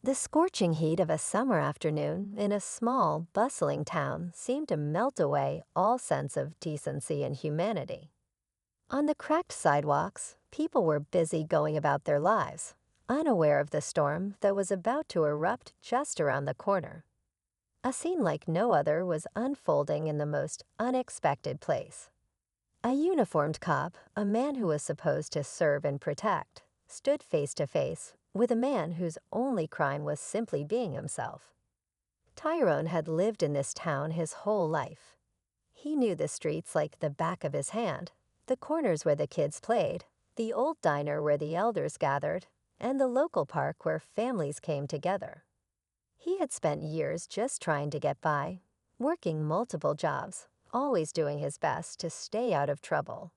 The scorching heat of a summer afternoon in a small, bustling town seemed to melt away all sense of decency and humanity. On the cracked sidewalks, people were busy going about their lives, unaware of the storm that was about to erupt just around the corner. A scene like no other was unfolding in the most unexpected place. A uniformed cop, a man who was supposed to serve and protect, stood face to face with a man whose only crime was simply being himself. Tyrone had lived in this town his whole life. He knew the streets like the back of his hand, the corners where the kids played, the old diner where the elders gathered, and the local park where families came together. He had spent years just trying to get by, working multiple jobs, always doing his best to stay out of trouble.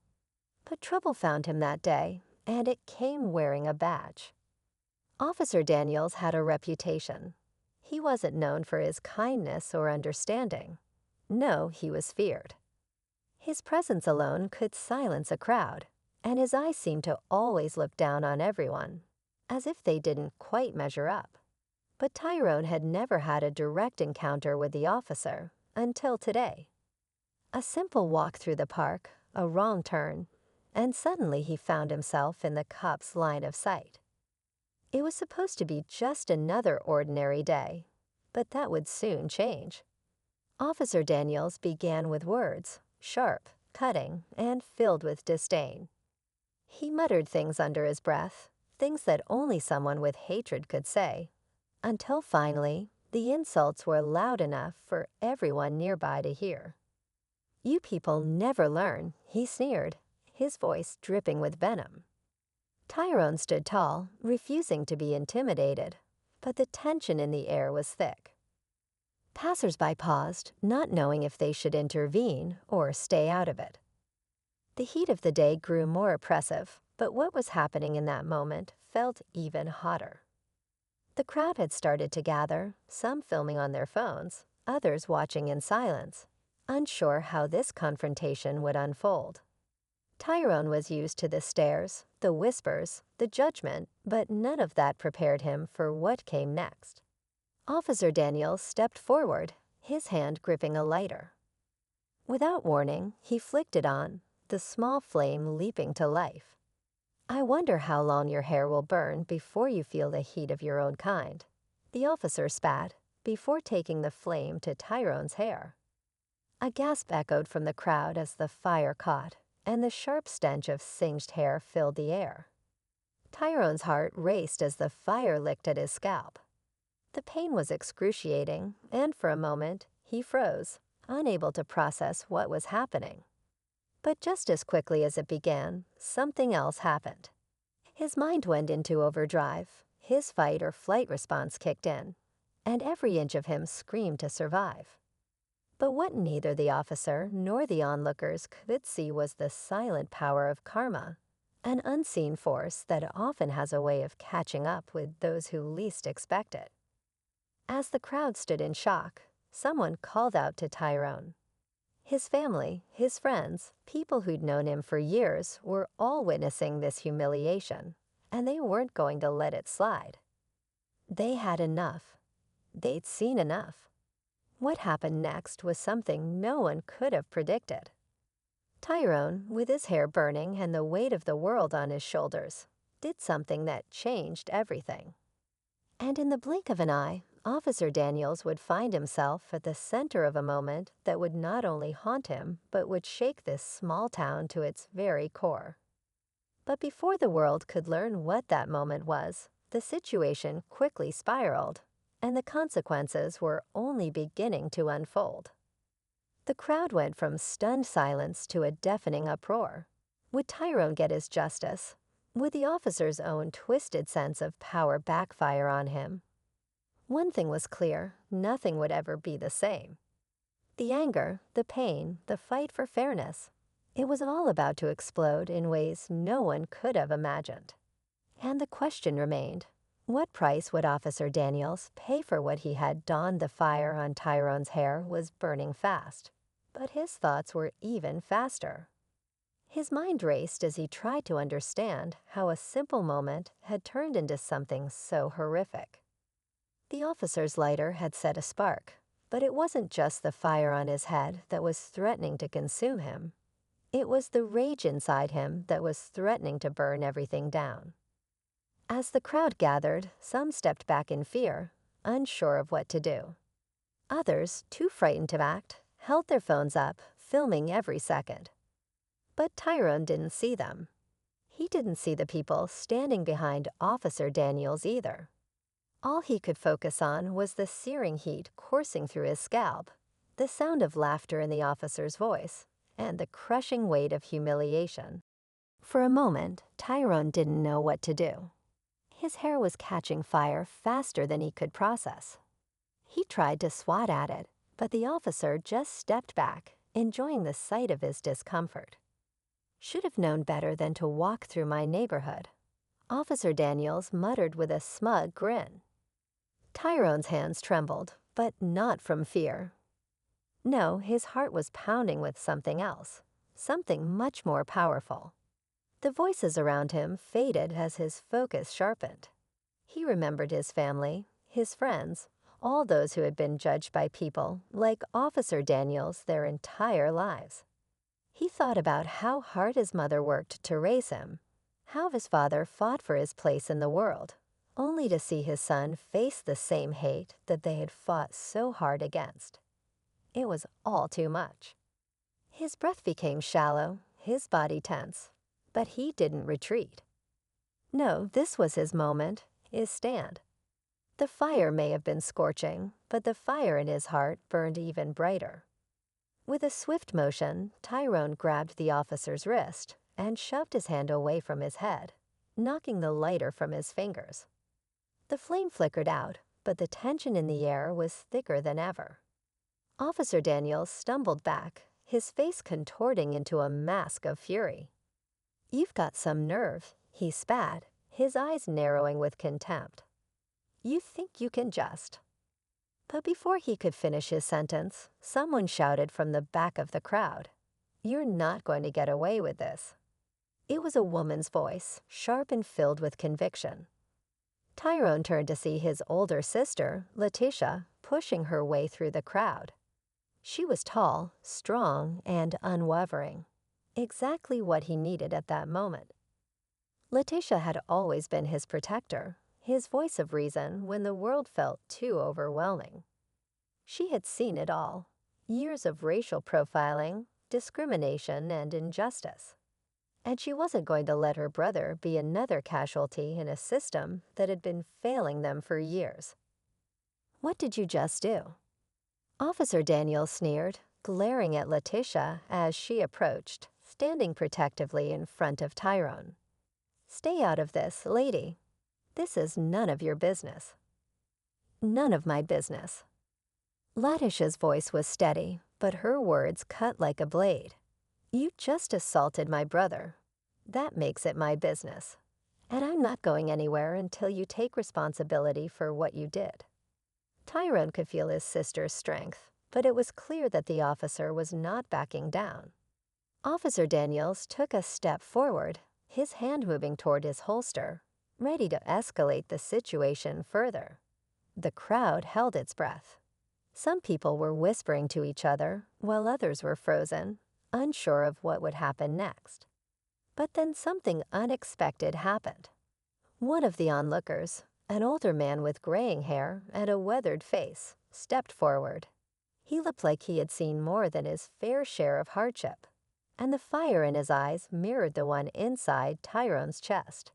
But trouble found him that day, and it came wearing a badge. Officer Daniels had a reputation. He wasn't known for his kindness or understanding. No, he was feared. His presence alone could silence a crowd, and his eyes seemed to always look down on everyone, as if they didn't quite measure up. But Tyrone had never had a direct encounter with the officer until today. A simple walk through the park, a wrong turn, and suddenly he found himself in the cop's line of sight. It was supposed to be just another ordinary day, but that would soon change. Officer Daniels began with words, sharp, cutting, and filled with disdain. He muttered things under his breath, things that only someone with hatred could say, until finally, the insults were loud enough for everyone nearby to hear. "You people never learn," he sneered, his voice dripping with venom. Tyrone stood tall, refusing to be intimidated, but the tension in the air was thick. Passers-by paused, not knowing if they should intervene or stay out of it. The heat of the day grew more oppressive, but what was happening in that moment felt even hotter. The crowd had started to gather, some filming on their phones, others watching in silence, unsure how this confrontation would unfold. Tyrone was used to the stares, the whispers, the judgment, but none of that prepared him for what came next. Officer Daniels stepped forward, his hand gripping a lighter. Without warning, he flicked it on, the small flame leaping to life. "I wonder how long your hair will burn before you feel the heat of your own kind," the officer spat, before taking the flame to Tyrone's hair. A gasp echoed from the crowd as the fire caught, and the sharp stench of singed hair filled the air. Tyrone's heart raced as the fire licked at his scalp. The pain was excruciating, and for a moment, he froze, unable to process what was happening. But just as quickly as it began, something else happened. His mind went into overdrive, his fight or flight response kicked in, and every inch of him screamed to survive. But what neither the officer nor the onlookers could see was the silent power of karma, an unseen force that often has a way of catching up with those who least expect it. As the crowd stood in shock, someone called out to Tyrone. His family, his friends, people who'd known him for years were all witnessing this humiliation, and they weren't going to let it slide. They had enough. They'd seen enough. What happened next was something no one could have predicted. Tyrone, with his hair burning and the weight of the world on his shoulders, did something that changed everything. And in the blink of an eye, Officer Daniels would find himself at the center of a moment that would not only haunt him, but would shake this small town to its very core. But before the world could learn what that moment was, the situation quickly spiraled, and the consequences were only beginning to unfold. The crowd went from stunned silence to a deafening uproar. Would Tyrone get his justice? Would the officer's own twisted sense of power backfire on him? One thing was clear, nothing would ever be the same. The anger, the pain, the fight for fairness, it was all about to explode in ways no one could have imagined. And the question remained, what price would Officer Daniels pay for what he had donned? The fire on Tyrone's hair was burning fast, but his thoughts were even faster. His mind raced as he tried to understand how a simple moment had turned into something so horrific. The officer's lighter had set a spark, but it wasn't just the fire on his head that was threatening to consume him. It was the rage inside him that was threatening to burn everything down. As the crowd gathered, some stepped back in fear, unsure of what to do. Others, too frightened to act, held their phones up, filming every second. But Tyrone didn't see them. He didn't see the people standing behind Officer Daniels either. All he could focus on was the searing heat coursing through his scalp, the sound of laughter in the officer's voice, and the crushing weight of humiliation. For a moment, Tyrone didn't know what to do. His hair was catching fire faster than he could process. He tried to swat at it, but the officer just stepped back, enjoying the sight of his discomfort. "Should have known better than to walk through my neighborhood," Officer Daniels muttered with a smug grin. Tyrone's hands trembled, but not from fear. No, his heart was pounding with something else, something much more powerful. The voices around him faded as his focus sharpened. He remembered his family, his friends, all those who had been judged by people like Officer Daniels their entire lives. He thought about how hard his mother worked to raise him, how his father fought for his place in the world, only to see his son face the same hate that they had fought so hard against. It was all too much. His breath became shallow, his body tense, but he didn't retreat. No, this was his moment, his stand. The fire may have been scorching, but the fire in his heart burned even brighter. With a swift motion, Tyrone grabbed the officer's wrist and shoved his hand away from his head, knocking the lighter from his fingers. The flame flickered out, but the tension in the air was thicker than ever. Officer Daniels stumbled back, his face contorting into a mask of fury. "You've got some nerve," he spat, his eyes narrowing with contempt. "You think you can just—" But before he could finish his sentence, someone shouted from the back of the crowd, "You're not going to get away with this." It was a woman's voice, sharp and filled with conviction. Tyrone turned to see his older sister, Letitia, pushing her way through the crowd. She was tall, strong, and unwavering, exactly what he needed at that moment. Letitia had always been his protector, his voice of reason when the world felt too overwhelming. She had seen it all, years of racial profiling, discrimination, and injustice. And she wasn't going to let her brother be another casualty in a system that had been failing them for years. "What did you just do?" Officer Daniels sneered, glaring at Letitia as she approached, standing protectively in front of Tyrone. "Stay out of this, lady. This is none of your business." "None of my business." Letitia's voice was steady, but her words cut like a blade. "You just assaulted my brother. That makes it my business. And I'm not going anywhere until you take responsibility for what you did." Tyrone could feel his sister's strength, but it was clear that the officer was not backing down. Officer Daniels took a step forward, his hand moving toward his holster, ready to escalate the situation further. The crowd held its breath. Some people were whispering to each other, while others were frozen, unsure of what would happen next. But then something unexpected happened. One of the onlookers, an older man with graying hair and a weathered face, stepped forward. He looked like he had seen more than his fair share of hardship, and the fire in his eyes mirrored the one inside Tyrone's chest.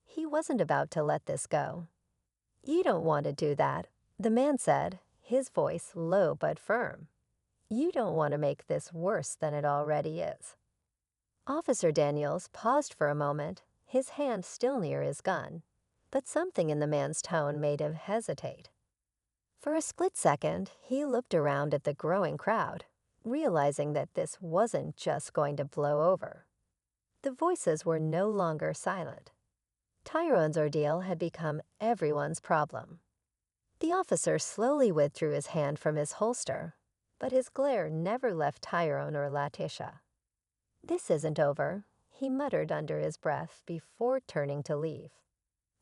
He wasn't about to let this go. "You don't want to do that," the man said, his voice low but firm. "You don't want to make this worse than it already is." Officer Daniels paused for a moment, his hand still near his gun, but something in the man's tone made him hesitate. For a split second, he looked around at the growing crowd, realizing that this wasn't just going to blow over. The voices were no longer silent. Tyrone's ordeal had become everyone's problem. The officer slowly withdrew his hand from his holster, but his glare never left Tyrone or Letitia. "This isn't over," he muttered under his breath before turning to leave.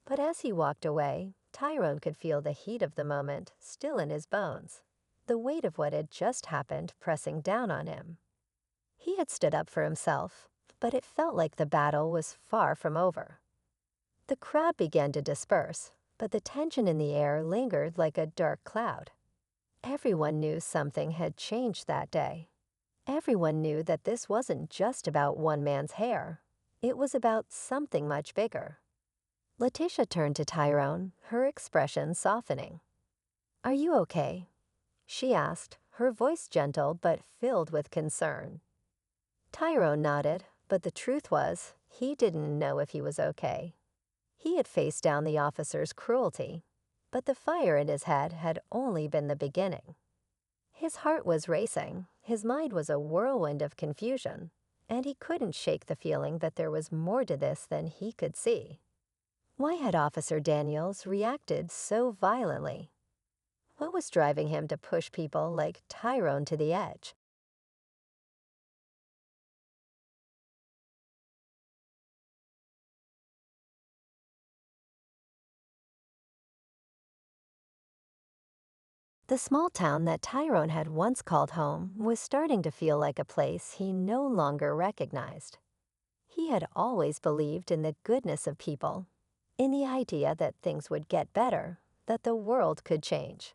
But as he walked away, Tyrone could feel the heat of the moment still in his bones, the weight of what had just happened pressing down on him. He had stood up for himself, but it felt like the battle was far from over. The crowd began to disperse, but the tension in the air lingered like a dark cloud. Everyone knew something had changed that day. Everyone knew that this wasn't just about one man's hair. It was about something much bigger. Letitia turned to Tyrone, her expression softening. "Are you okay?" she asked, her voice gentle but filled with concern. Tyrone nodded, but the truth was, he didn't know if he was okay. He had faced down the officer's cruelty, but the fire in his head had only been the beginning. His heart was racing, his mind was a whirlwind of confusion, and he couldn't shake the feeling that there was more to this than he could see. Why had Officer Daniels reacted so violently? What was driving him to push people like Tyrone to the edge? The small town that Tyrone had once called home was starting to feel like a place he no longer recognized. He had always believed in the goodness of people, in the idea that things would get better, that the world could change.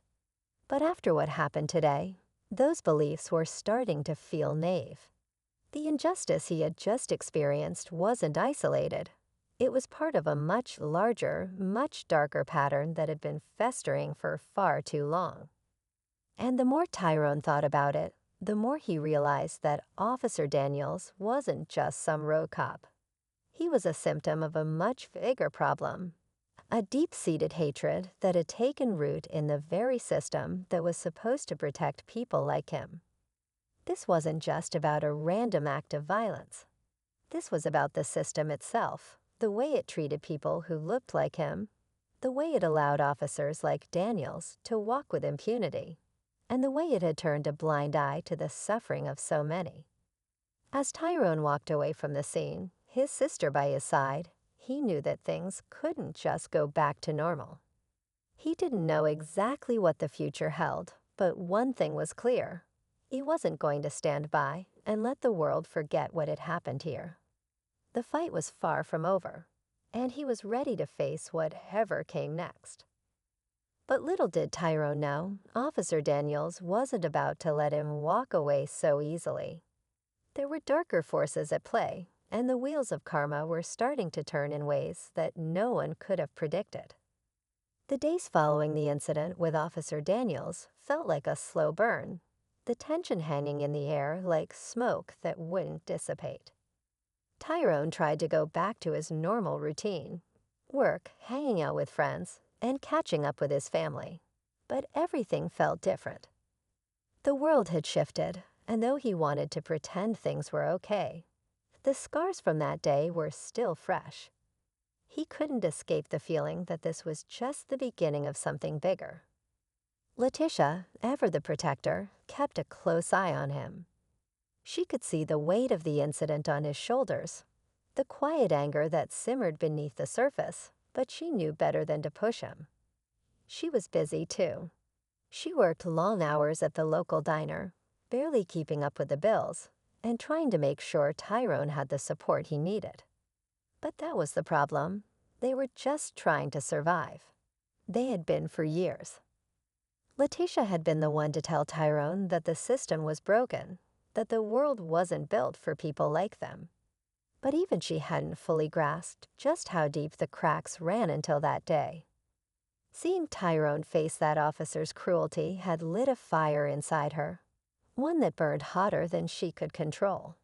But after what happened today, those beliefs were starting to feel naive. The injustice he had just experienced wasn't isolated. It was part of a much larger, much darker pattern that had been festering for far too long. And the more Tyrone thought about it, the more he realized that Officer Daniels wasn't just some road cop. He was a symptom of a much bigger problem, a deep-seated hatred that had taken root in the very system that was supposed to protect people like him. This wasn't just about a random act of violence. This was about the system itself, the way it treated people who looked like him, the way it allowed officers like Daniels to walk with impunity, and the way it had turned a blind eye to the suffering of so many. As Tyrone walked away from the scene, his sister by his side, he knew that things couldn't just go back to normal. He didn't know exactly what the future held, but one thing was clear. He wasn't going to stand by and let the world forget what had happened here. The fight was far from over, and he was ready to face whatever came next. But little did Tyrone know, Officer Daniels wasn't about to let him walk away so easily. There were darker forces at play, and the wheels of karma were starting to turn in ways that no one could have predicted. The days following the incident with Officer Daniels felt like a slow burn, the tension hanging in the air like smoke that wouldn't dissipate. Tyrone tried to go back to his normal routine, work, hanging out with friends, and catching up with his family. But everything felt different. The world had shifted, and though he wanted to pretend things were okay, the scars from that day were still fresh. He couldn't escape the feeling that this was just the beginning of something bigger. Letitia, ever the protector, kept a close eye on him. She could see the weight of the incident on his shoulders, the quiet anger that simmered beneath the surface, but she knew better than to push him. She was busy, too. She worked long hours at the local diner, barely keeping up with the bills, and trying to make sure Tyrone had the support he needed. But that was the problem. They were just trying to survive. They had been for years. Letitia had been the one to tell Tyrone that the system was broken, that the world wasn't built for people like them. But even she hadn't fully grasped just how deep the cracks ran until that day. Seeing Tyrone face that officer's cruelty had lit a fire inside her, one that burned hotter than she could control.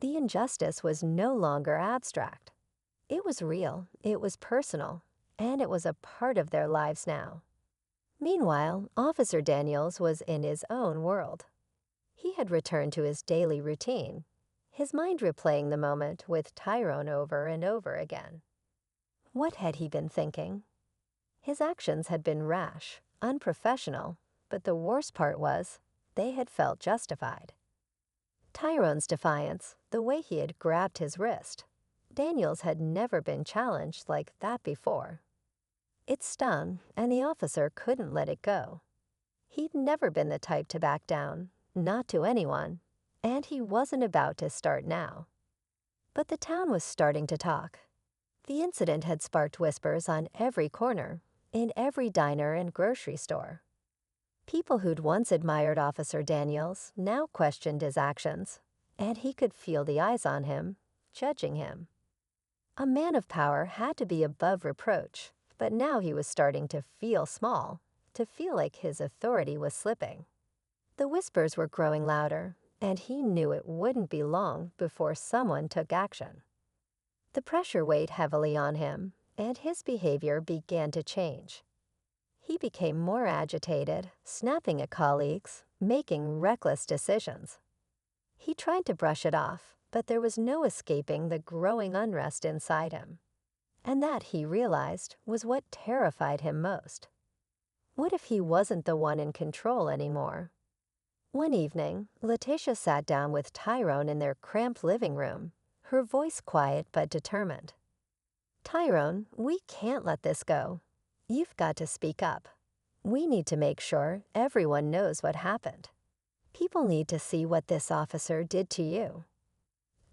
The injustice was no longer abstract. It was real, it was personal, and it was a part of their lives now. Meanwhile, Officer Daniels was in his own world. He had returned to his daily routine, his mind replaying the moment with Tyrone over and over again. What had he been thinking? His actions had been rash, unprofessional, but the worst part was, they had felt justified. Tyrone's defiance, the way he had grabbed his wrist, Daniels had never been challenged like that before. It stung, and the officer couldn't let it go. He'd never been the type to back down, not to anyone, and he wasn't about to start now. But the town was starting to talk. The incident had sparked whispers on every corner, in every diner and grocery store. People who'd once admired Officer Daniels now questioned his actions, and he could feel the eyes on him, judging him. A man of power had to be above reproach, but now he was starting to feel small, to feel like his authority was slipping. The whispers were growing louder, and he knew it wouldn't be long before someone took action. The pressure weighed heavily on him, and his behavior began to change. He became more agitated, snapping at colleagues, making reckless decisions. He tried to brush it off, but there was no escaping the growing unrest inside him. And that, he realized, was what terrified him most. What if he wasn't the one in control anymore? One evening, Letitia sat down with Tyrone in their cramped living room, her voice quiet but determined. "Tyrone, we can't let this go. You've got to speak up. We need to make sure everyone knows what happened. People need to see what this officer did to you."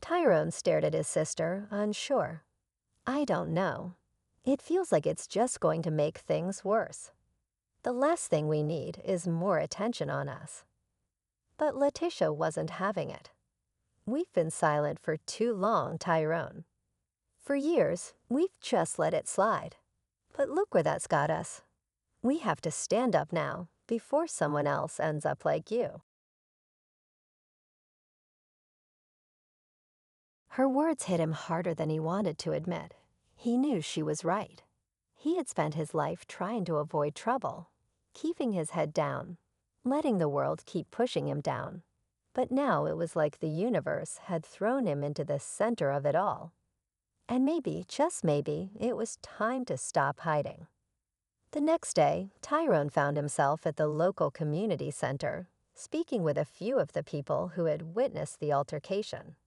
Tyrone stared at his sister, unsure. "I don't know. It feels like it's just going to make things worse. The last thing we need is more attention on us." But Letitia wasn't having it. "We've been silent for too long, Tyrone. For years, we've just let it slide. But look where that's got us. We have to stand up now before someone else ends up like you." Her words hit him harder than he wanted to admit. He knew she was right. He had spent his life trying to avoid trouble, keeping his head down, letting the world keep pushing him down. But now it was like the universe had thrown him into the center of it all. And maybe, just maybe, it was time to stop hiding. The next day, Tyrone found himself at the local community center, speaking with a few of the people who had witnessed the altercation.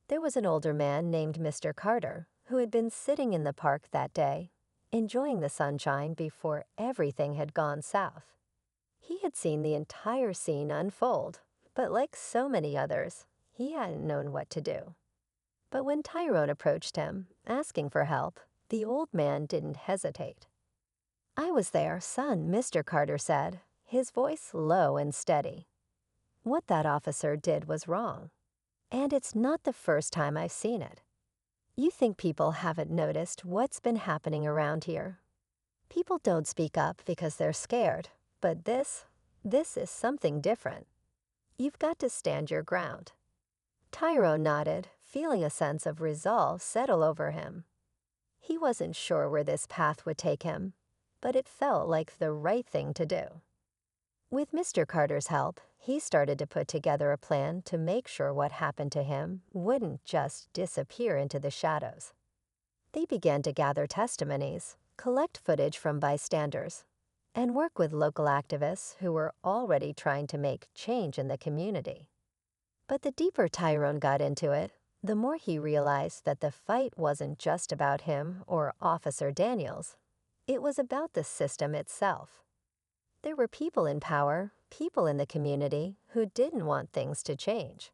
There was an older man named Mr. Carter who had been sitting in the park that day, enjoying the sunshine before everything had gone south. He had seen the entire scene unfold, but like so many others, he hadn't known what to do. But when Tyrone approached him, asking for help, the old man didn't hesitate. "I was there, son," Mr. Carter said, his voice low and steady. "What that officer did was wrong. And it's not the first time I've seen it. You think people haven't noticed what's been happening around here. People don't speak up because they're scared, but this is something different. You've got to stand your ground." Tyrone nodded, feeling a sense of resolve settle over him. He wasn't sure where this path would take him, but it felt like the right thing to do. With Mr. Carter's help, he started to put together a plan to make sure what happened to him wouldn't just disappear into the shadows. They began to gather testimonies, collect footage from bystanders, and work with local activists who were already trying to make change in the community. But the deeper Tyrone got into it, the more he realized that the fight wasn't just about him or Officer Daniels. It was about the system itself. There were people in power, people in the community, who didn't want things to change.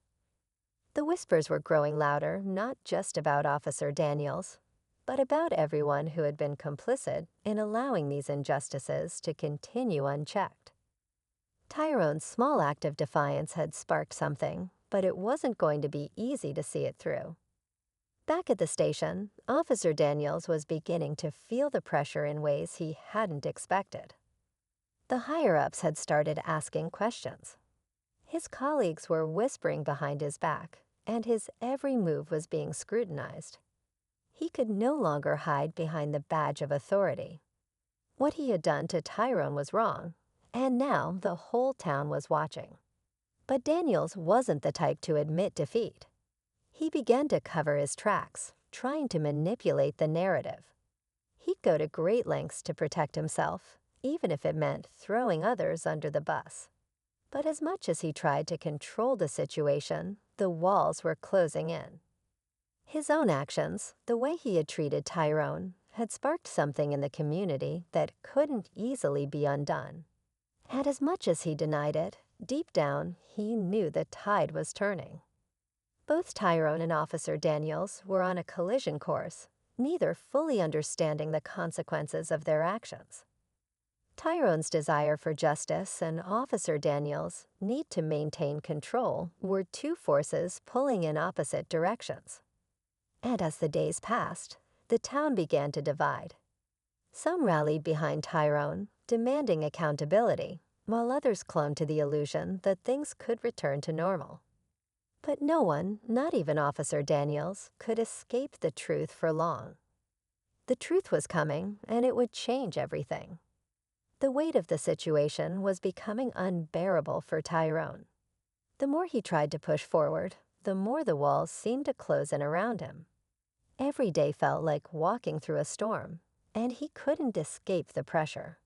The whispers were growing louder, not just about Officer Daniels, but about everyone who had been complicit in allowing these injustices to continue unchecked. Tyrone's small act of defiance had sparked something, but it wasn't going to be easy to see it through. Back at the station, Officer Daniels was beginning to feel the pressure in ways he hadn't expected. The higher-ups had started asking questions. His colleagues were whispering behind his back, and his every move was being scrutinized. He could no longer hide behind the badge of authority. What he had done to Tyrone was wrong, and now the whole town was watching. But Daniels wasn't the type to admit defeat. He began to cover his tracks, trying to manipulate the narrative. He'd go to great lengths to protect himself, even if it meant throwing others under the bus. But as much as he tried to control the situation, the walls were closing in. His own actions, the way he had treated Tyrone, had sparked something in the community that couldn't easily be undone. And as much as he denied it, deep down, he knew the tide was turning. Both Tyrone and Officer Daniels were on a collision course, neither fully understanding the consequences of their actions. Tyrone's desire for justice and Officer Daniels' need to maintain control were two forces pulling in opposite directions. And as the days passed, the town began to divide. Some rallied behind Tyrone, demanding accountability, while others clung to the illusion that things could return to normal. But no one, not even Officer Daniels, could escape the truth for long. The truth was coming, and it would change everything. The weight of the situation was becoming unbearable for Tyrone. The more he tried to push forward, the more the walls seemed to close in around him. Every day felt like walking through a storm, and he couldn't escape the pressure.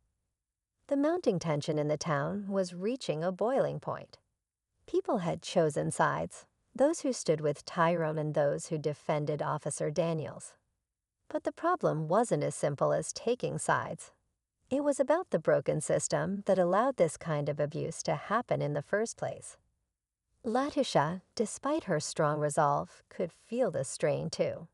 The mounting tension in the town was reaching a boiling point. People had chosen sides, those who stood with Tyrone and those who defended Officer Daniels. But the problem wasn't as simple as taking sides. It was about the broken system that allowed this kind of abuse to happen in the first place. Latisha, despite her strong resolve, could feel the strain too.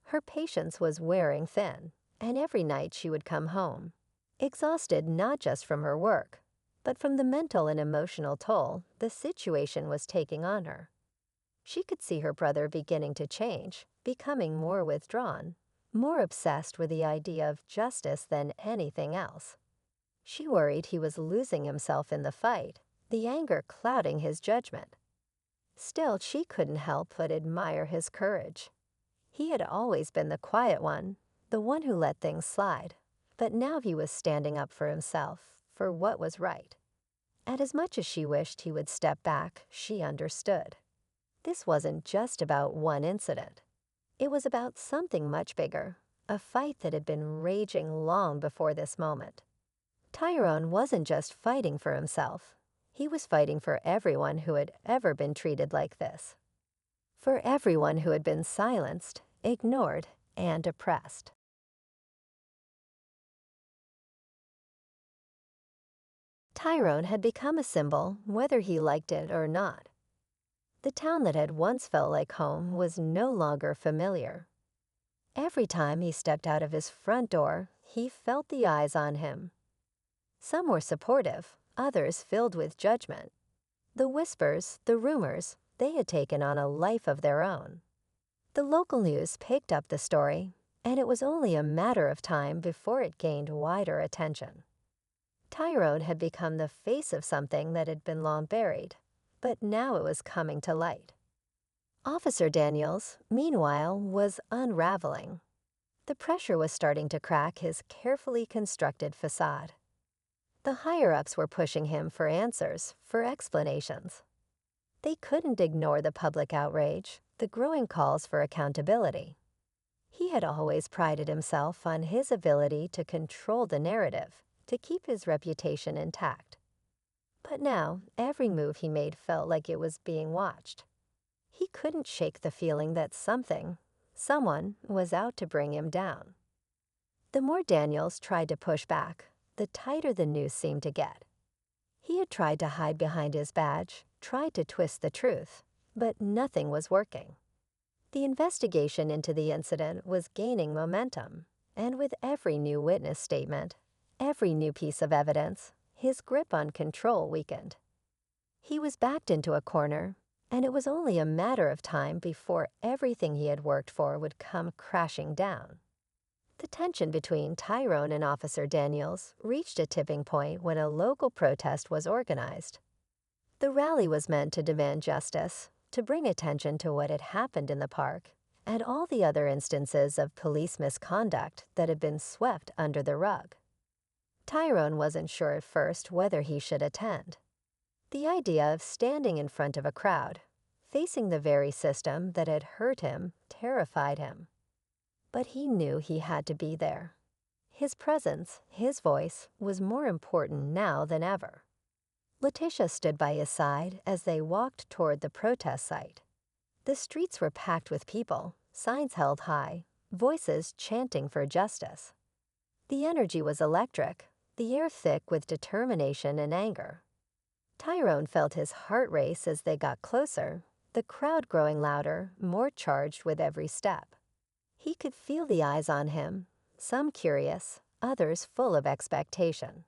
Her patience was wearing thin, and every night she would come home, exhausted not just from her work, but from the mental and emotional toll the situation was taking on her. She could see her brother beginning to change, becoming more withdrawn, more obsessed with the idea of justice than anything else. She worried he was losing himself in the fight, the anger clouding his judgment. Still, she couldn't help but admire his courage. He had always been the quiet one, the one who let things slide, but now he was standing up for himself, for what was right. And as much as she wished he would step back, she understood. This wasn't just about one incident. It was about something much bigger, a fight that had been raging long before this moment. Tyrone wasn't just fighting for himself. He was fighting for everyone who had ever been treated like this. For everyone who had been silenced, ignored, and oppressed. Tyrone had become a symbol, whether he liked it or not. The town that had once felt like home was no longer familiar. Every time he stepped out of his front door, he felt the eyes on him. Some were supportive, others filled with judgment. The whispers, the rumors, they had taken on a life of their own. The local news picked up the story, and it was only a matter of time before it gained wider attention. Tyrone had become the face of something that had been long buried, but now it was coming to light. Officer Daniels, meanwhile, was unraveling. The pressure was starting to crack his carefully constructed facade. The higher-ups were pushing him for answers, for explanations. They couldn't ignore the public outrage, the growing calls for accountability. He had always prided himself on his ability to control the narrative, to keep his reputation intact. But now, every move he made felt like it was being watched. He couldn't shake the feeling that someone, was out to bring him down. The more Daniels tried to push back, the tighter the news seemed to get. He had tried to hide behind his badge, tried to twist the truth, but nothing was working. The investigation into the incident was gaining momentum, and with every new witness statement, every new piece of evidence, his grip on control weakened. He was backed into a corner, and it was only a matter of time before everything he had worked for would come crashing down. The tension between Tyrone and Officer Daniels reached a tipping point when a local protest was organized. The rally was meant to demand justice, to bring attention to what had happened in the park, and all the other instances of police misconduct that had been swept under the rug. Tyrone wasn't sure at first whether he should attend. The idea of standing in front of a crowd, facing the very system that had hurt him, terrified him. But he knew he had to be there. His presence, his voice, was more important now than ever. Letitia stood by his side as they walked toward the protest site. The streets were packed with people, signs held high, voices chanting for justice. The energy was electric, the air thick with determination and anger. Tyrone felt his heart race as they got closer, the crowd growing louder, more charged with every step. He could feel the eyes on him, some curious, others full of expectation.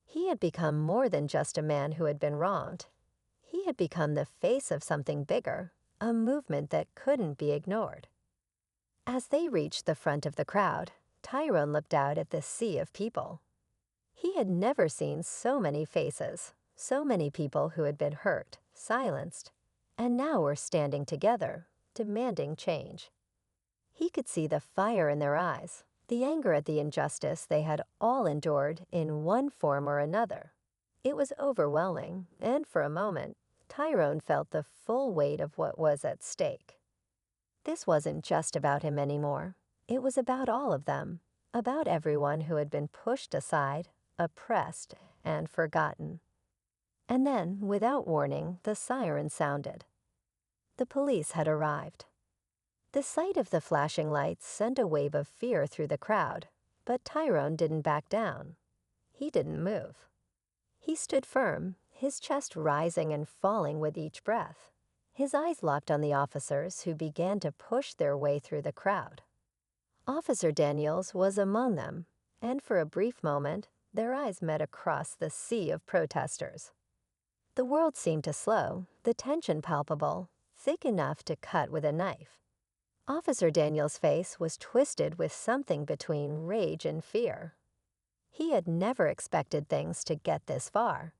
He had become more than just a man who had been wronged. He had become the face of something bigger, a movement that couldn't be ignored. As they reached the front of the crowd, Tyrone looked out at this sea of people. He had never seen so many faces, so many people who had been hurt, silenced, and now were standing together, demanding change. He could see the fire in their eyes, the anger at the injustice they had all endured in one form or another. It was overwhelming, and for a moment, Tyrone felt the full weight of what was at stake. This wasn't just about him anymore. It was about all of them, about everyone who had been pushed aside, oppressed, and forgotten. And then, without warning, the siren sounded. The police had arrived. The sight of the flashing lights sent a wave of fear through the crowd, but Tyrone didn't back down. He didn't move. He stood firm, his chest rising and falling with each breath. His eyes locked on the officers who began to push their way through the crowd. Officer Daniels was among them, and for a brief moment, their eyes met across the sea of protesters. The world seemed to slow, the tension palpable, thick enough to cut with a knife. Officer Daniels' face was twisted with something between rage and fear. He had never expected things to get this far.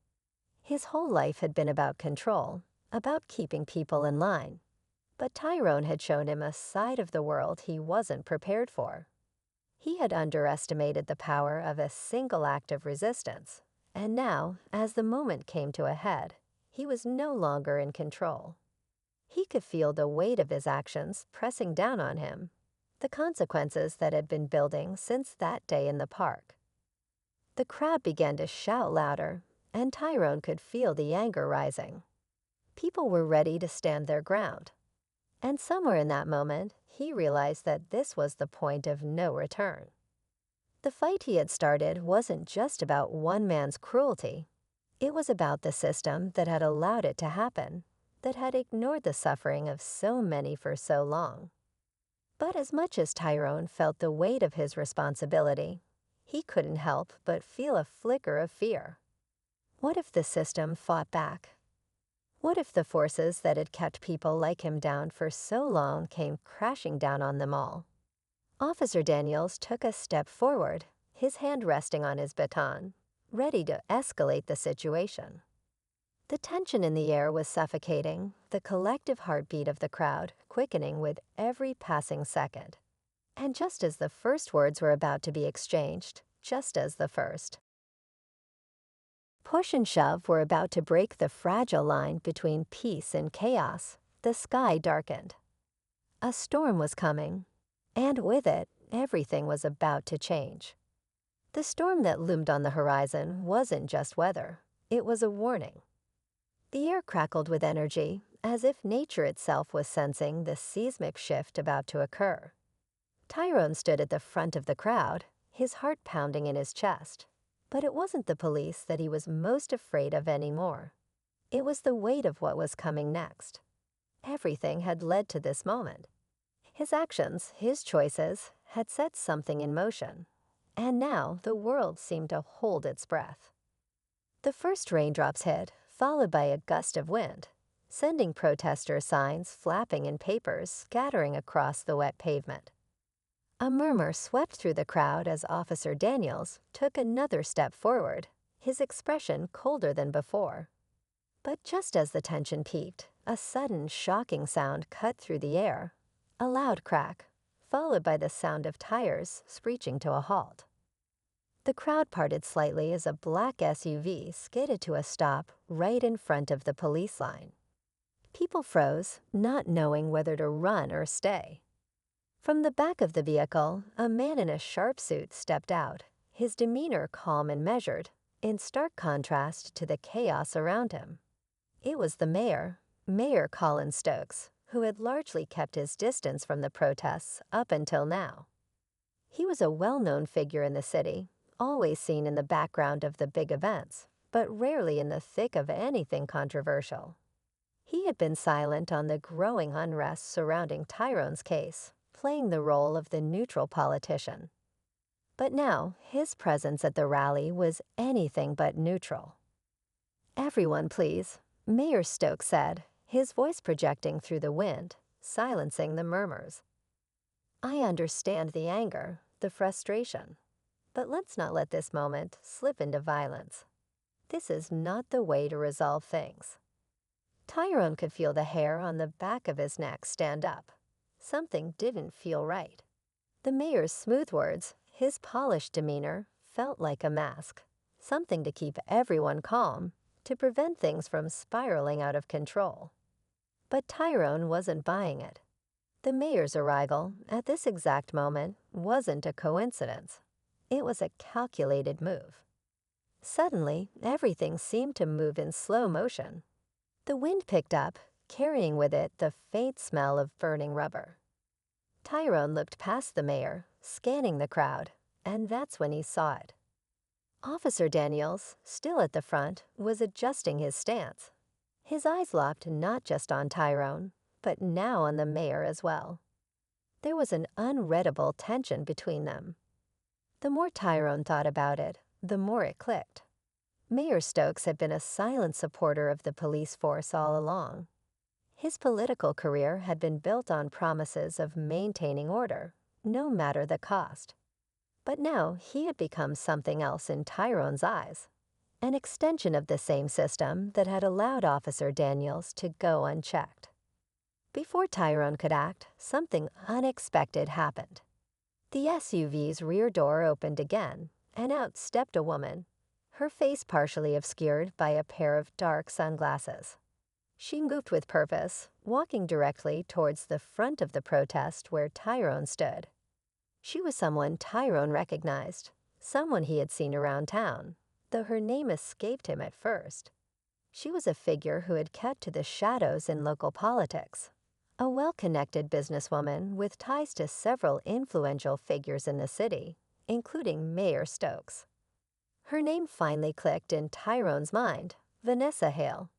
His whole life had been about control, about keeping people in line. But Tyrone had shown him a side of the world he wasn't prepared for. He had underestimated the power of a single act of resistance, and now, as the moment came to a head, he was no longer in control. He could feel the weight of his actions pressing down on him, the consequences that had been building since that day in the park. The crowd began to shout louder, and Tyrone could feel the anger rising. People were ready to stand their ground. And somewhere in that moment, he realized that this was the point of no return. The fight he had started wasn't just about one man's cruelty. It was about the system that had allowed it to happen, that had ignored the suffering of so many for so long. But as much as Tyrone felt the weight of his responsibility, he couldn't help but feel a flicker of fear. What if the system fought back? What if the forces that had kept people like him down for so long came crashing down on them all? Officer Daniels took a step forward, his hand resting on his baton, ready to escalate the situation. The tension in the air was suffocating, the collective heartbeat of the crowd quickening with every passing second. And just as the first words were about to be exchanged, just as the first, push and shove were about to break the fragile line between peace and chaos, the sky darkened. A storm was coming, and with it, everything was about to change. The storm that loomed on the horizon wasn't just weather, it was a warning. The air crackled with energy, as if nature itself was sensing the seismic shift about to occur. Tyrone stood at the front of the crowd, his heart pounding in his chest. But it wasn't the police that he was most afraid of anymore. It was the weight of what was coming next. Everything had led to this moment. His actions, his choices, had set something in motion. And now the world seemed to hold its breath. The first raindrops hit, followed by a gust of wind, sending protester signs flapping in papers scattering across the wet pavement. A murmur swept through the crowd as Officer Daniels took another step forward, his expression colder than before. But just as the tension peaked, a sudden, shocking sound cut through the air. A loud crack, followed by the sound of tires screeching to a halt. The crowd parted slightly as a black SUV skidded to a stop right in front of the police line. People froze, not knowing whether to run or stay. From the back of the vehicle, a man in a sharp suit stepped out, his demeanor calm and measured, in stark contrast to the chaos around him. It was the mayor, Mayor Colin Stokes, who had largely kept his distance from the protests up until now. He was a well-known figure in the city, always seen in the background of the big events, but rarely in the thick of anything controversial. He had been silent on the growing unrest surrounding Tyrone's case, playing the role of the neutral politician. But now, his presence at the rally was anything but neutral. "Everyone, please," Mayor Stokes said, his voice projecting through the wind, silencing the murmurs. "I understand the anger, the frustration. But let's not let this moment slip into violence. This is not the way to resolve things." Tyrone could feel the hair on the back of his neck stand up. Something didn't feel right. The mayor's smooth words, his polished demeanor, felt like a mask, something to keep everyone calm, to prevent things from spiraling out of control. But Tyrone wasn't buying it. The mayor's arrival, at this exact moment, wasn't a coincidence. It was a calculated move. Suddenly, everything seemed to move in slow motion. The wind picked up, carrying with it the faint smell of burning rubber. Tyrone looked past the mayor, scanning the crowd, and that's when he saw it. Officer Daniels, still at the front, was adjusting his stance. His eyes locked not just on Tyrone, but now on the mayor as well. There was an unreadable tension between them. The more Tyrone thought about it, the more it clicked. Mayor Stokes had been a silent supporter of the police force all along. His political career had been built on promises of maintaining order, no matter the cost. But now he had become something else in Tyrone's eyes, an extension of the same system that had allowed Officer Daniels to go unchecked. Before Tyrone could act, something unexpected happened. The SUV's rear door opened again, and out stepped a woman, her face partially obscured by a pair of dark sunglasses. She moved with purpose, walking directly towards the front of the protest where Tyrone stood. She was someone Tyrone recognized, someone he had seen around town, though her name escaped him at first. She was a figure who had kept to the shadows in local politics, a well-connected businesswoman with ties to several influential figures in the city, including Mayor Stokes. Her name finally clicked in Tyrone's mind, Vanessa Hale.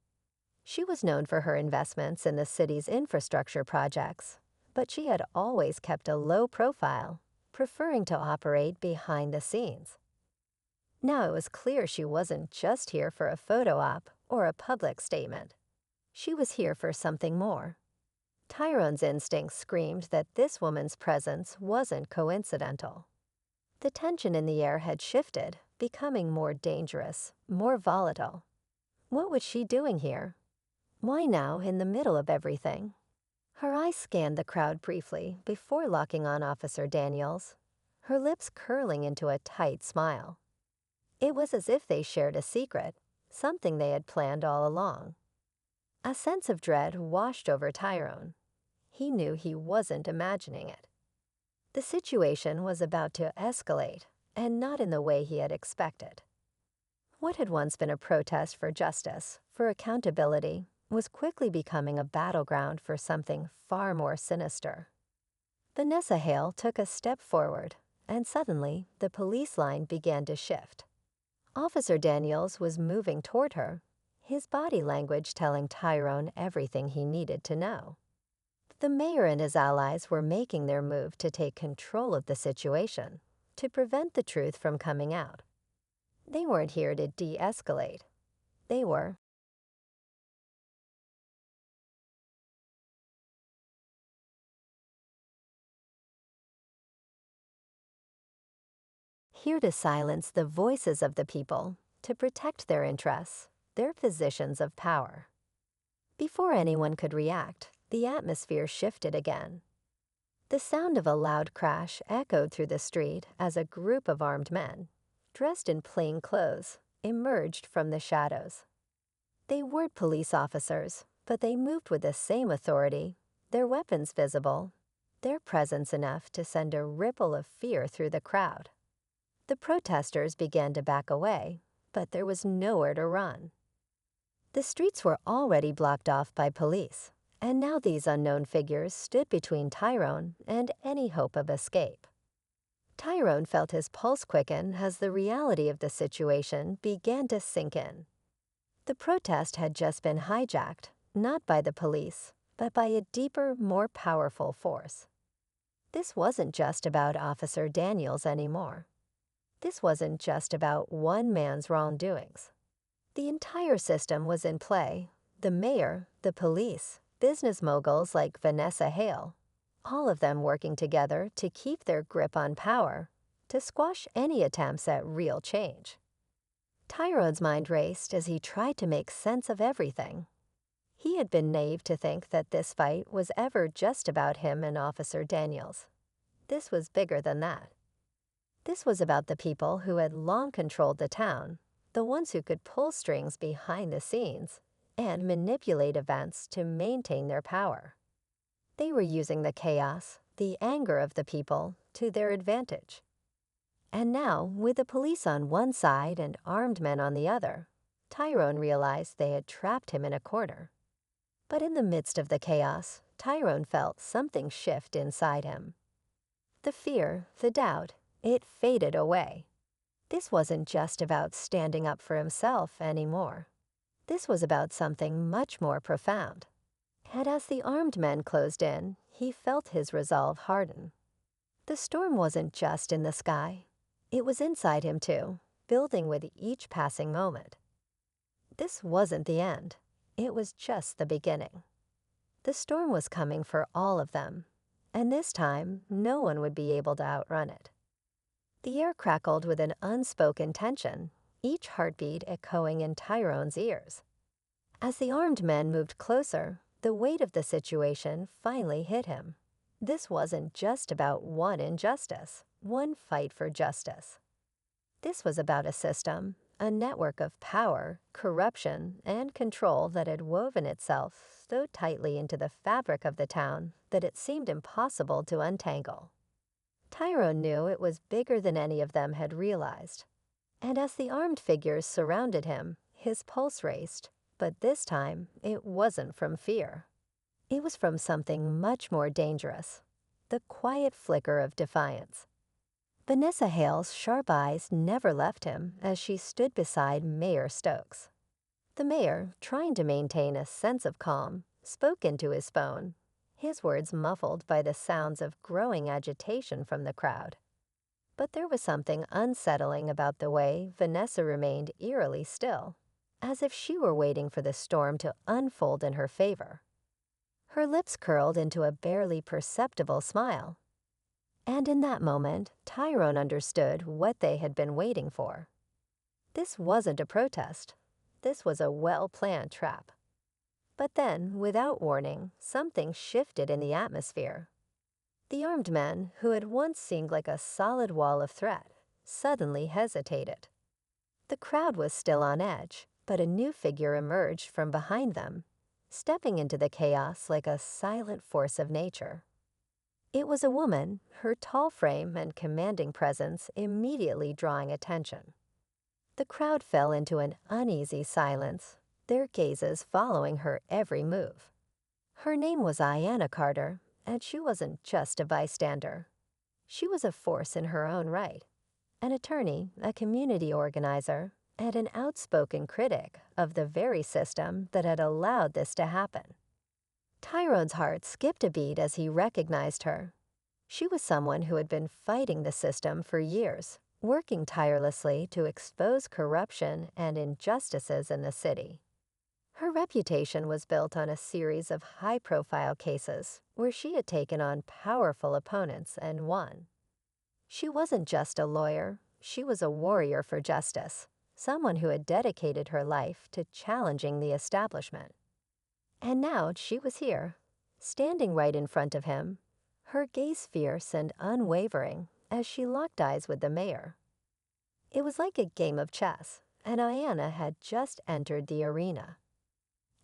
She was known for her investments in the city's infrastructure projects, but she had always kept a low profile, preferring to operate behind the scenes. Now it was clear she wasn't just here for a photo op or a public statement. She was here for something more. Tyrone's instincts screamed that this woman's presence wasn't coincidental. The tension in the air had shifted, becoming more dangerous, more volatile. What was she doing here? Why now, in the middle of everything? Her eyes scanned the crowd briefly before locking on Officer Daniels, her lips curling into a tight smile. It was as if they shared a secret, something they had planned all along. A sense of dread washed over Tyrone. He knew he wasn't imagining it. The situation was about to escalate, and not in the way he had expected. What had once been a protest for justice, for accountability, was quickly becoming a battleground for something far more sinister. Vanessa Hale took a step forward, and suddenly the police line began to shift. Officer Daniels was moving toward her, his body language telling Tyrone everything he needed to know. The mayor and his allies were making their move to take control of the situation, to prevent the truth from coming out. They weren't here to de-escalate. They were here to silence the voices of the people, to protect their interests, their positions of power. Before anyone could react, the atmosphere shifted again. The sound of a loud crash echoed through the street as a group of armed men, dressed in plain clothes, emerged from the shadows. They weren't police officers, but they moved with the same authority, their weapons visible, their presence enough to send a ripple of fear through the crowd. The protesters began to back away, but there was nowhere to run. The streets were already blocked off by police, And now these unknown figures stood between Tyrone and any hope of escape. Tyrone felt his pulse quicken as the reality of the situation began to sink in. The protest had just been hijacked, not by the police, but by a deeper, more powerful force. This wasn't just about Officer Daniels anymore. This wasn't just about one man's wrongdoings. The entire system was in play. The mayor, the police, business moguls like Vanessa Hale, all of them working together to keep their grip on power, to squash any attempts at real change. Tyrone's mind raced as he tried to make sense of everything. He had been naive to think that this fight was ever just about him and Officer Daniels. This was bigger than that. This was about the people who had long controlled the town, the ones who could pull strings behind the scenes and manipulate events to maintain their power. They were using the chaos, the anger of the people, to their advantage. And now, with the police on one side and armed men on the other, Tyrone realized they had trapped him in a corner. But in the midst of the chaos, Tyrone felt something shift inside him. The fear, the doubt, it faded away. This wasn't just about standing up for himself anymore. This was about something much more profound. And as the armed men closed in, he felt his resolve harden. The storm wasn't just in the sky. It was inside him too, building with each passing moment. This wasn't the end. It was just the beginning. The storm was coming for all of them, and this time, no one would be able to outrun it. The air crackled with an unspoken tension, each heartbeat echoing in Tyrone's ears. As the armed men moved closer, the weight of the situation finally hit him. This wasn't just about one injustice, one fight for justice. This was about a system, a network of power, corruption, and control that had woven itself so tightly into the fabric of the town that it seemed impossible to untangle. Tyrone knew it was bigger than any of them had realized. And as the armed figures surrounded him, his pulse raced, but this time it wasn't from fear. It was from something much more dangerous, the quiet flicker of defiance. Vanessa Hale's sharp eyes never left him as she stood beside Mayor Stokes. The mayor, trying to maintain a sense of calm, spoke into his phone, his words muffled by the sounds of growing agitation from the crowd. But there was something unsettling about the way Vanessa remained eerily still, as if she were waiting for the storm to unfold in her favor. Her lips curled into a barely perceptible smile. And in that moment, Tyrone understood what they had been waiting for. This wasn't a protest. This was a well-planned trap. But then, without warning, something shifted in the atmosphere. The armed men, who had once seemed like a solid wall of threat, suddenly hesitated. The crowd was still on edge, but a new figure emerged from behind them, stepping into the chaos like a silent force of nature. It was a woman, her tall frame and commanding presence immediately drawing attention. The crowd fell into an uneasy silence, their gazes following her every move. Her name was Ayanna Carter, and she wasn't just a bystander. She was a force in her own right, an attorney, a community organizer, and an outspoken critic of the very system that had allowed this to happen. Tyrone's heart skipped a beat as he recognized her. She was someone who had been fighting the system for years, working tirelessly to expose corruption and injustices in the city. Her reputation was built on a series of high-profile cases where she had taken on powerful opponents and won. She wasn't just a lawyer, she was a warrior for justice, someone who had dedicated her life to challenging the establishment. And now she was here, standing right in front of him, her gaze fierce and unwavering as she locked eyes with the mayor. It was like a game of chess, and Ayanna had just entered the arena.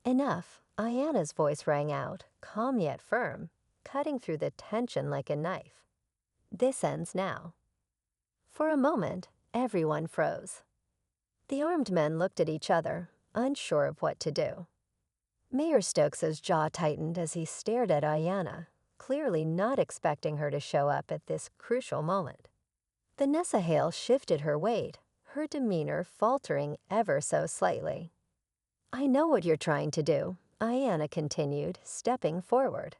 Enough, Ayanna's voice rang out, calm yet firm, cutting through the tension like a knife. This ends now. For a moment, everyone froze. The armed men looked at each other, unsure of what to do. Mayor Stokes's jaw tightened as he stared at Ayanna, clearly not expecting her to show up at this crucial moment. Vanessa Hale shifted her weight, her demeanor faltering ever so slightly. "I know what you're trying to do," Ayanna continued, stepping forward.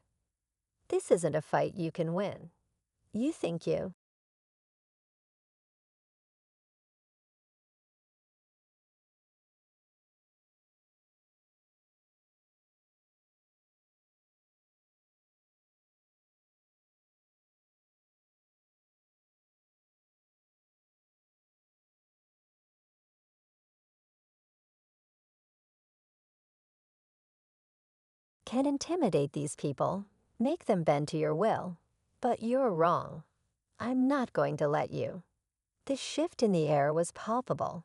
"This isn't a fight you can win. You think you can intimidate these people, make them bend to your will. But you're wrong. I'm not going to let you." The shift in the air was palpable.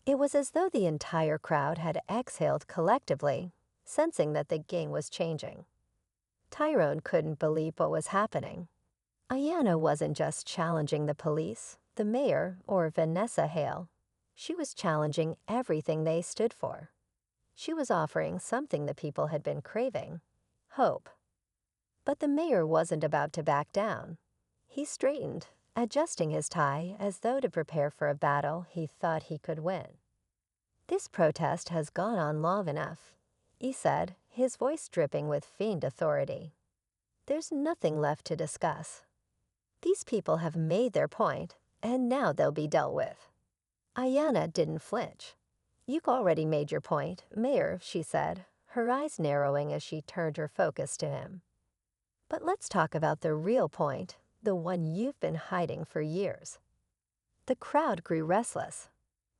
It was as though the entire crowd had exhaled collectively, sensing that the game was changing. Tyrone couldn't believe what was happening. Ayanna wasn't just challenging the police, the mayor, or Vanessa Hale. She was challenging everything they stood for. She was offering something the people had been craving: hope. But the mayor wasn't about to back down. He straightened, adjusting his tie as though to prepare for a battle he thought he could win. "This protest has gone on long enough," he said, his voice dripping with feigned authority. "There's nothing left to discuss. These people have made their point, and now they'll be dealt with." Ayanna didn't flinch. "You've already made your point, Mayor," she said, her eyes narrowing as she turned her focus to him. "But let's talk about the real point, the one you've been hiding for years." The crowd grew restless.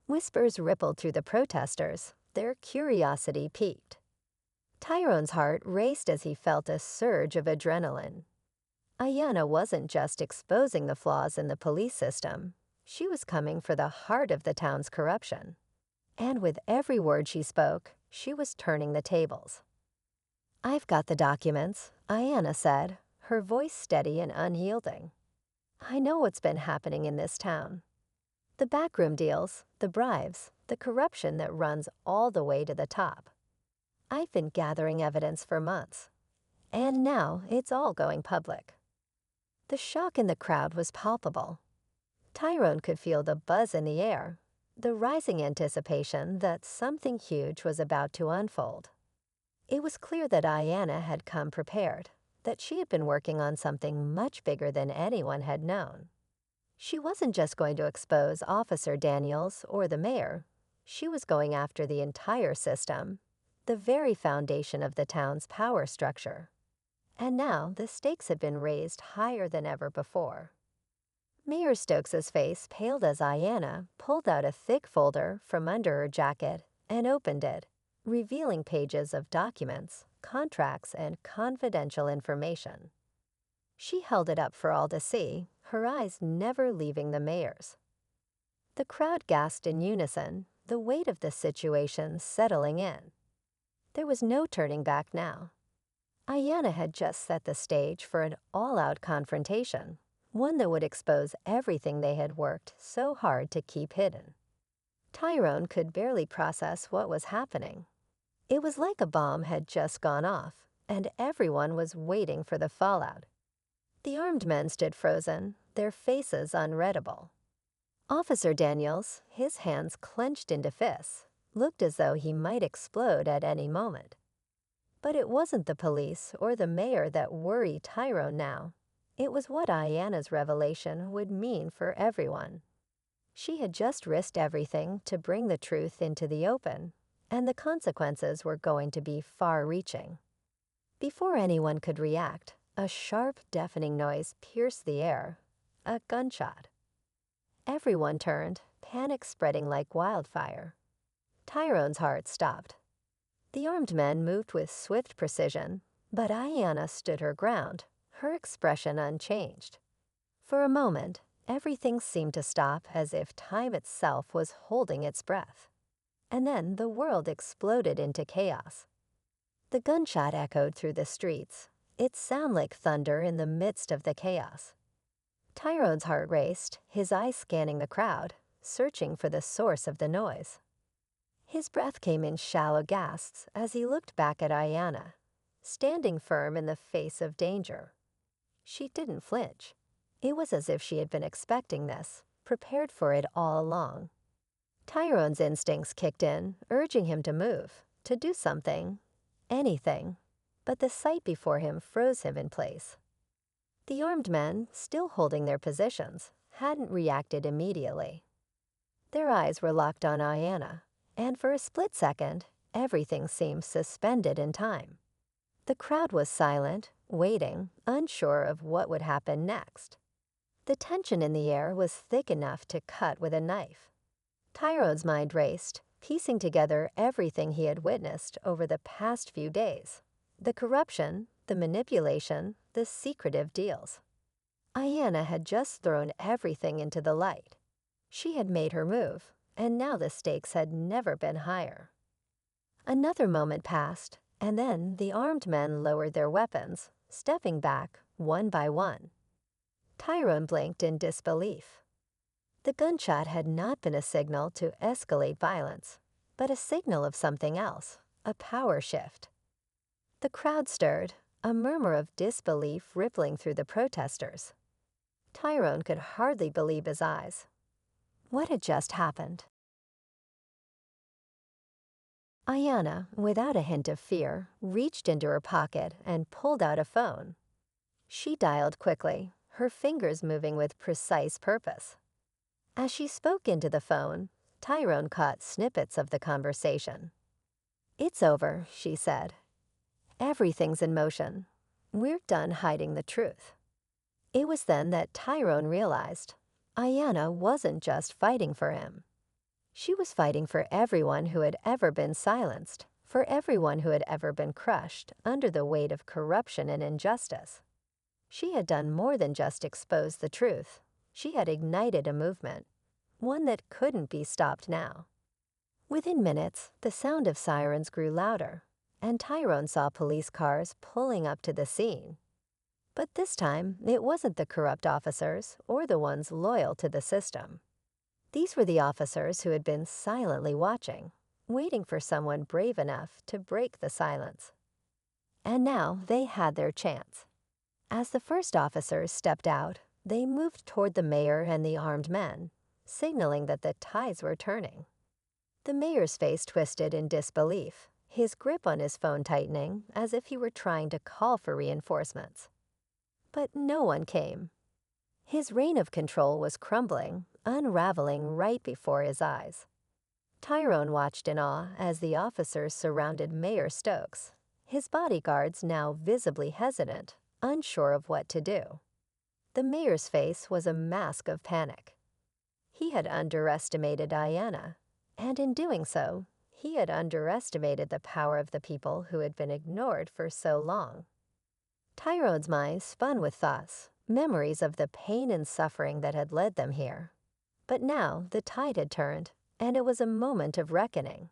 Whispers rippled through the protesters, their curiosity piqued. Tyrone's heart raced as he felt a surge of adrenaline. Ayanna wasn't just exposing the flaws in the police system. She was coming for the heart of the town's corruption. And with every word she spoke, she was turning the tables. "I've got the documents," Ayanna said, her voice steady and unyielding. "I know what's been happening in this town. The backroom deals, the bribes, the corruption that runs all the way to the top. I've been gathering evidence for months. And now it's all going public." The shock in the crowd was palpable. Tyrone could feel the buzz in the air, the rising anticipation that something huge was about to unfold. It was clear that Ayanna had come prepared, that she had been working on something much bigger than anyone had known. She wasn't just going to expose Officer Daniels or the mayor. She was going after the entire system, the very foundation of the town's power structure. And now the stakes had been raised higher than ever before. Mayor Stokes's face paled as Ayanna pulled out a thick folder from under her jacket and opened it, revealing pages of documents, contracts, and confidential information. She held it up for all to see, her eyes never leaving the mayor's. The crowd gasped in unison, the weight of the situation settling in. There was no turning back now. Ayanna had just set the stage for an all-out confrontation, one that would expose everything they had worked so hard to keep hidden. Tyrone could barely process what was happening. It was like a bomb had just gone off, and everyone was waiting for the fallout. The armed men stood frozen, their faces unreadable. Officer Daniels, his hands clenched into fists, looked as though he might explode at any moment. But it wasn't the police or the mayor that worried Tyrone now. It was what Ayanna's revelation would mean for everyone. She had just risked everything to bring the truth into the open, and the consequences were going to be far-reaching. Before anyone could react, a sharp, deafening noise pierced the air. A gunshot. Everyone turned, panic spreading like wildfire. Tyrone's heart stopped. The armed men moved with swift precision, but Ayanna stood her ground, her expression unchanged. For a moment, everything seemed to stop as if time itself was holding its breath. And then the world exploded into chaos. The gunshot echoed through the streets, its sound like thunder in the midst of the chaos. Tyrone's heart raced, his eyes scanning the crowd, searching for the source of the noise. His breath came in shallow gasps as he looked back at Ayanna, standing firm in the face of danger. She didn't flinch. It was as if she had been expecting this, prepared for it all along. Tyrone's instincts kicked in, urging him to move, to do something, anything, but the sight before him froze him in place. The armed men, still holding their positions, hadn't reacted immediately. Their eyes were locked on Ayanna, and for a split second, everything seemed suspended in time. The crowd was silent, waiting, unsure of what would happen next. The tension in the air was thick enough to cut with a knife. Tyrone's mind raced, piecing together everything he had witnessed over the past few days. The corruption, the manipulation, the secretive deals. Ayanna had just thrown everything into the light. She had made her move, and now the stakes had never been higher. Another moment passed, and then the armed men lowered their weapons, stepping back one by one. Tyrone blinked in disbelief. The gunshot had not been a signal to escalate violence, but a signal of something else, a power shift. The crowd stirred, a murmur of disbelief rippling through the protesters. Tyrone could hardly believe his eyes. What had just happened? Ayanna, without a hint of fear, reached into her pocket and pulled out a phone. She dialed quickly, her fingers moving with precise purpose. As she spoke into the phone, Tyrone caught snippets of the conversation. "It's over," she said. "Everything's in motion. We're done hiding the truth." It was then that Tyrone realized Ayanna wasn't just fighting for him. She was fighting for everyone who had ever been silenced, for everyone who had ever been crushed under the weight of corruption and injustice. She had done more than just expose the truth. She had ignited a movement, one that couldn't be stopped now. Within minutes, the sound of sirens grew louder, and Tyrone saw police cars pulling up to the scene. But this time, it wasn't the corrupt officers or the ones loyal to the system. These were the officers who had been silently watching, waiting for someone brave enough to break the silence. And now they had their chance. As the first officers stepped out, they moved toward the mayor and the armed men, signaling that the tides were turning. The mayor's face twisted in disbelief, his grip on his phone tightening as if he were trying to call for reinforcements. But no one came. His reign of control was crumbling, unraveling right before his eyes. Tyrone watched in awe as the officers surrounded Mayor Stokes, his bodyguards now visibly hesitant, unsure of what to do. The mayor's face was a mask of panic. He had underestimated Ayanna, and in doing so, he had underestimated the power of the people who had been ignored for so long. Tyrone's mind spun with thoughts, memories of the pain and suffering that had led them here. But now the tide had turned, and it was a moment of reckoning.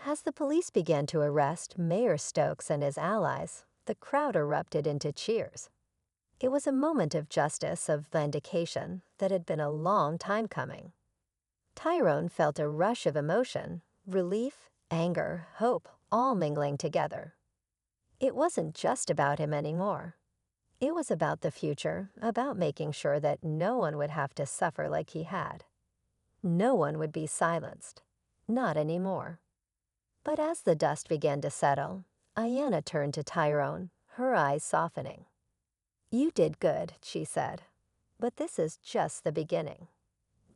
As the police began to arrest Mayor Stokes and his allies, the crowd erupted into cheers. It was a moment of justice, of vindication, that had been a long time coming. Tyrone felt a rush of emotion, relief, anger, hope, all mingling together. It wasn't just about him anymore. It was about the future, about making sure that no one would have to suffer like he had. No one would be silenced. Not anymore. But as the dust began to settle, Ayanna turned to Tyrone, her eyes softening. "You did good," she said. "But this is just the beginning.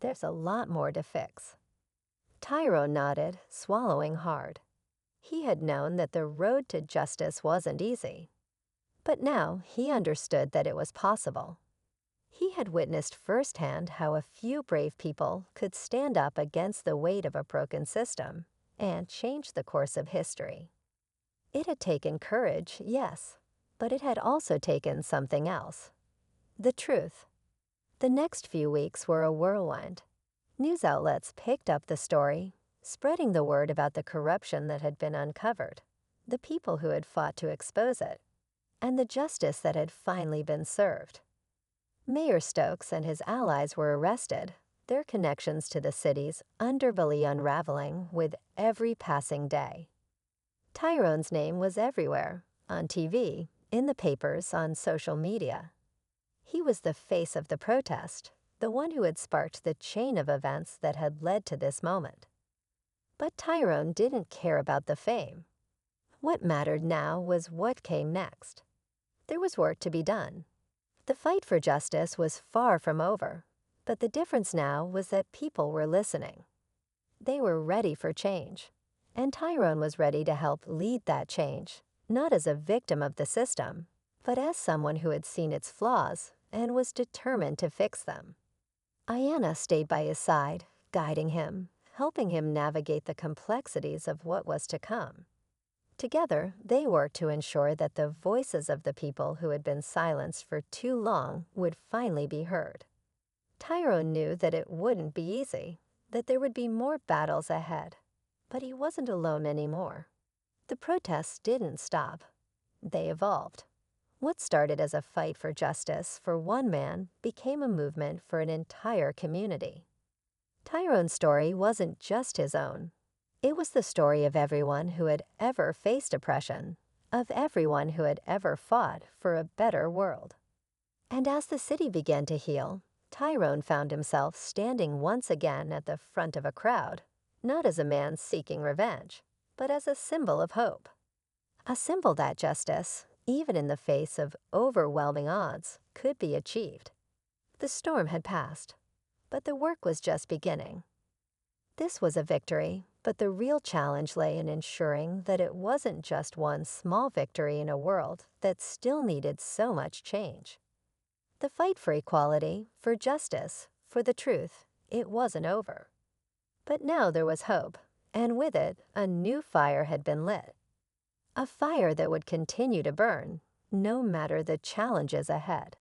There's a lot more to fix." Tyrone nodded, swallowing hard. He had known that the road to justice wasn't easy. But now he understood that it was possible. He had witnessed firsthand how a few brave people could stand up against the weight of a broken system and change the course of history. It had taken courage, yes, but it had also taken something else. The truth. The next few weeks were a whirlwind. News outlets picked up the story, spreading the word about the corruption that had been uncovered, the people who had fought to expose it, and the justice that had finally been served. Mayor Stokes and his allies were arrested, their connections to the city's underbelly unraveling with every passing day. Tyrone's name was everywhere, on TV, in the papers, on social media. He was the face of the protest, the one who had sparked the chain of events that had led to this moment. But Tyrone didn't care about the fame. What mattered now was what came next. There was work to be done. The fight for justice was far from over, but the difference now was that people were listening. They were ready for change, and Tyrone was ready to help lead that change, not as a victim of the system, but as someone who had seen its flaws and was determined to fix them. Ayanna stayed by his side, guiding him, helping him navigate the complexities of what was to come. Together, they worked to ensure that the voices of the people who had been silenced for too long would finally be heard. Tyrone knew that it wouldn't be easy, that there would be more battles ahead, but he wasn't alone anymore. The protests didn't stop. They evolved. What started as a fight for justice for one man became a movement for an entire community. Tyrone's story wasn't just his own. It was the story of everyone who had ever faced oppression, of everyone who had ever fought for a better world. And as the city began to heal, Tyrone found himself standing once again at the front of a crowd, not as a man seeking revenge, but as a symbol of hope. A symbol that justice, even in the face of overwhelming odds, could be achieved. The storm had passed, but the work was just beginning. This was a victory, but the real challenge lay in ensuring that it wasn't just one small victory in a world that still needed so much change. The fight for equality, for justice, for the truth, it wasn't over. But now there was hope, and with it, a new fire had been lit. A fire that would continue to burn, no matter the challenges ahead.